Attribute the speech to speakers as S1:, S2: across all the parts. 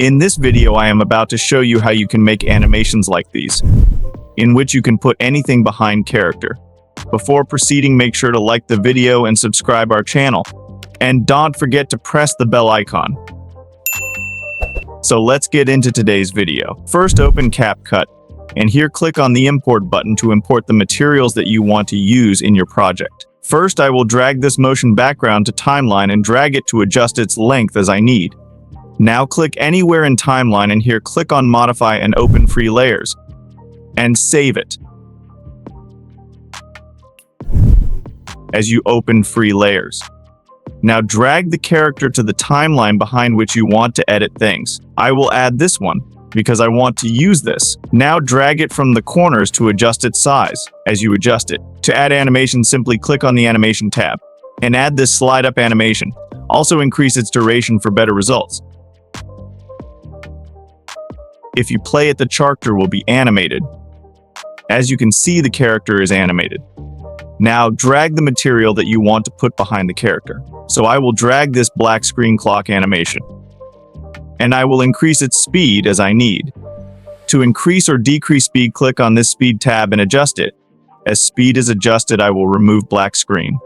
S1: In this video, I am about to show you how you can make animations like these, in which you can put anything behind character. Before proceeding, make sure to like the video and subscribe our channel. And don't forget to press the bell icon. So let's get into today's video. First, open CapCut, and here click on the import button to import the materials that you want to use in your project. First, I will drag this motion background to timeline and drag it to adjust its length as I need. Now click anywhere in timeline and here click on modify and open free layers and save it. As you open free layers. Now drag the character to the timeline behind which you want to edit things. I will add this one because I want to use this. Now drag it from the corners to adjust its size as you adjust it. To add animation, simply click on the animation tab and add this slide up animation. Also increase its duration for better results. If you play it, the character will be animated. As you can see, the character is animated. Now drag the material that you want to put behind the character. So I will drag this black screen clock animation. And I will increase its speed as I need. To increase or decrease speed, click on this speed tab and adjust it. As speed is adjusted, I will remove black screen.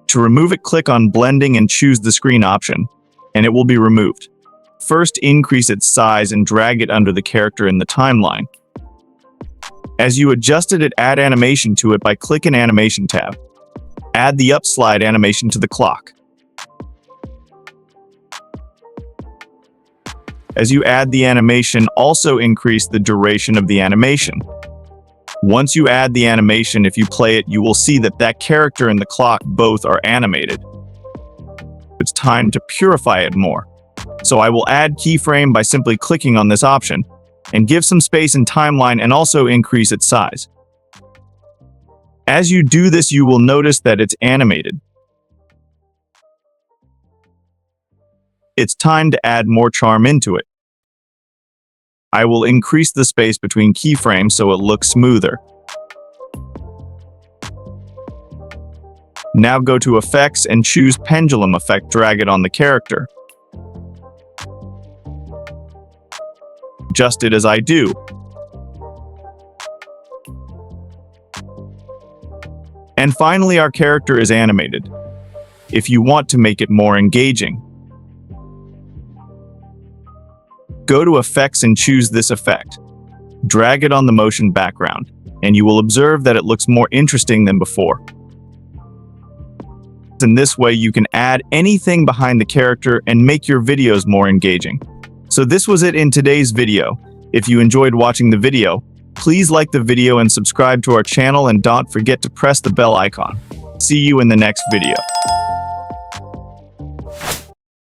S1: To remove it, click on blending and choose the screen option, and it will be removed. First, increase its size and drag it under the character in the timeline. As you adjusted it, add animation to it by clicking Animation tab. Add the up slide animation to the clock. As you add the animation, also increase the duration of the animation. Once you add the animation, if you play it, you will see that that character and the clock both are animated. It's time to purify it more. So I will add keyframe by simply clicking on this option and give some space in timeline and also increase its size. As you do this, you will notice that it's animated. It's time to add more charm into it. I will increase the space between keyframes so it looks smoother. Now go to Effects and choose Pendulum Effect, drag it on the character. Adjust it as I do. And finally, our character is animated. If you want to make it more engaging, go to Effects and choose this effect. Drag it on the motion background, and you will observe that it looks more interesting than before. In this way, you can add anything behind the character and make your videos more engaging. So this was it in today's video. If you enjoyed watching the video, please like the video and subscribe to our channel, and don't forget to press the bell icon. See you in the next video.